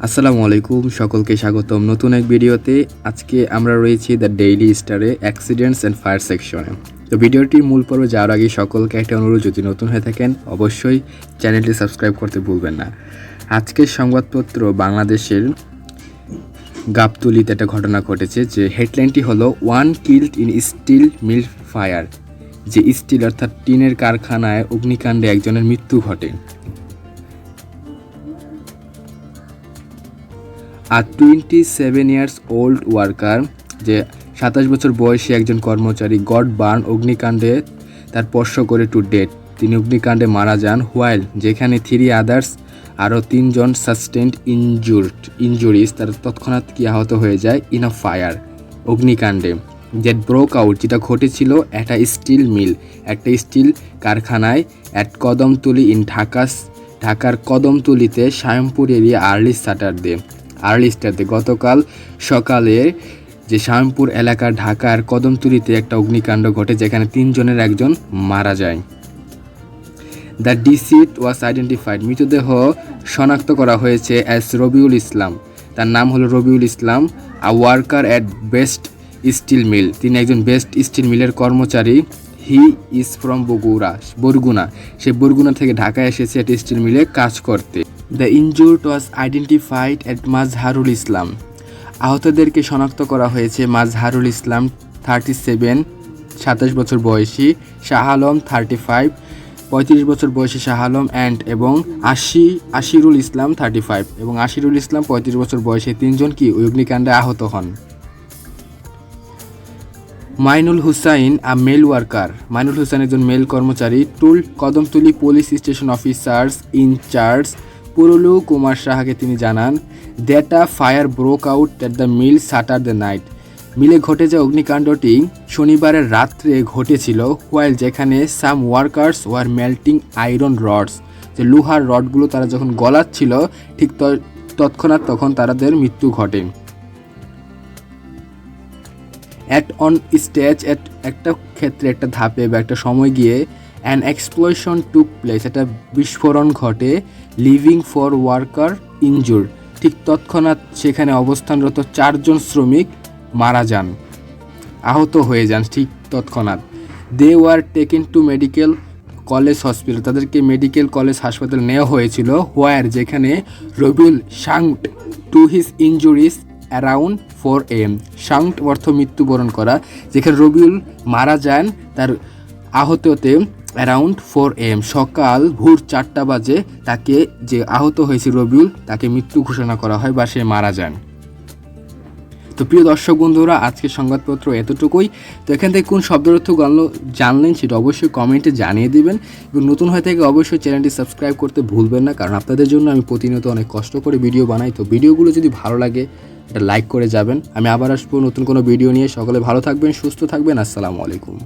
আসসালামু আলাইকুম, সকলকে স্বাগতম নতুন এক ভিডিওতে। আজকে আমরা রয়েছি দ্য ডেইলি স্টারে অ্যাক্সিডেন্টস অ্যান্ড ফায়ার সেকশনে। তো ভিডিওটির মূল পর্বে যাওয়ার আগে সকলকে একটা অনুরোধ, যদি নতুন হয়ে থাকেন অবশ্যই চ্যানেলটি সাবস্ক্রাইব করতে ভুলবেন না। আজকের সংবাদপত্র বাংলাদেশের গাবতলীতে একটা ঘটনা ঘটেছে, যে হেডলাইনটি হলো one killed in steel mill fire. যে স্টিল অর্থাৎ টিনের কারখানায় অগ্নিকাণ্ডে একজনের মৃত্যু ঘটে। আর 27 ইয়ার্স ওল্ড ওয়ার্কার, যে 27 বছর বয়সী একজন কর্মচারী গড বার্ন অগ্নিকাণ্ডে তার স্পর্শ করে টু ডেথ। তিনি অগ্নিকাণ্ডে মারা যান, হোয়াইল যেখানে 3 আদার্স আরও 3 জন সাস্টেন্ড ইনজুরিজ তারা তৎক্ষণাৎ কি আহত হয়ে যায় ইন আ ফায়ার অগ্নিকাণ্ডে দ্যাট ব্রোক আউট, যেটা ঘটেছিল একটা স্টিল মিল, একটা স্টিল কারখানায় অ্যাট কদমতলী ইন ঢাকার কদমতলীতে শায়মপুর এরিয়া আর্লি স্টারডে গতকাল সকালে যে শায়মপুর এলাকার ঢাকার কদমতলীতে একটা অগ্নিকাণ্ড ঘটে, যেখানে 3 জনের একজন মারা যায়। দ্য ডিসিট ওয়াজ আইডেন্টিফাইড, মৃতদেহ শনাক্ত করা হয়েছে অ্যাজ রবিউল ইসলাম। তার নাম হলো Rabiul Islam, a worker at best steel mill. তিনি একজন বেস্ট স্টিল মিলের কর্মচারী। He is from Barguna. সে বরগুনা থেকে ঢাকায় এসেছে একটা স্টিল মিলে কাজ করতে। The injured was identified at Mazharul Islam. আহতদেরকে শনাক্ত করা হয়েছে মাজহারুল ইসলাম 37, 27 বছর বয়সী, শাহ আলম 35, 35 বছর বয়সী শাহ আলম এবং আশিরুল ইসলাম 35 এবং আশিরুল ইসলাম 35 বছর বয়সী 3 জন কি ওই অগ্নিকাণ্ডে আহত হন। Mainul Hussain a male worker, Mainul Hussain একজন মেল কর্মচারী। Kadamtali police station officers in charge পুরুলু কুমার সাহাকে তিনি জানান that a fire broke out at the mill Saturday night. মিলে ঘটে যাওয়া অগ্নিকাণ্ডটি শনিবারের রাত্রে ঘটেছিল, হোয়াইল যেখানে some workers were melting iron rods, যে লোহার রডগুলো তারা যখন গলাচ্ছিল ঠিক তৎক্ষণাৎ তখন তাদের মৃত্যু ঘটে। একটা ক্ষেত্রে একটা ধাপে বা একটা সময় গিয়ে অ্যান এক্সপ্লোশন টুক প্লেস, একটা বিস্ফোরণ ঘটে, লিভিং 4 ওয়ার্কার ইনজুর, ঠিক তৎক্ষণাৎ সেখানে অবস্থানরত 4 জন শ্রমিক মারা যান, আহত হয়ে যান ঠিক তৎক্ষণাৎ। They were taken to medical college hospital, তাদেরকে মেডিকেল কলেজ হাসপাতালে নেওয়া হয়েছিল, হোয়ার যেখানে Rabiul succumbed to his injuries around 4 AM। Succumbed অর্থ মৃত্যুবরণ করা, যেখানে রবিউল মারা যান তার আহততে অ্যারাউন্ড 4 AM, সকাল ভোর 4টা বাজে তাকে, যে আহত হয়েছে রবিউল, তাকে মৃত্যু ঘোষণা করা হয় বা সে মারা যান। তো প্রিয় দর্শক বন্ধুরা, আজকের সংবাদপত্র এতটুকুই। তো এখান থেকে কোন শব্দের অর্থ জানলেন সেটা অবশ্যই কমেন্টে জানিয়ে দেবেন, এবং নতুন হয়ে থেকে অবশ্যই চ্যানেলটি সাবস্ক্রাইব করতে ভুলবেন না, কারণ আপনাদের জন্য আমি প্রতিনিয়ত অনেক কষ্ট করে ভিডিও বানাই। তো ভিডিওগুলো যদি ভালো লাগে এটা লাইক করে যাবেন। আমি আবার আসবো নতুন কোনো ভিডিও নিয়ে। সকলে ভালো থাকবেন, সুস্থ থাকবেন। আসসালামু আলাইকুম।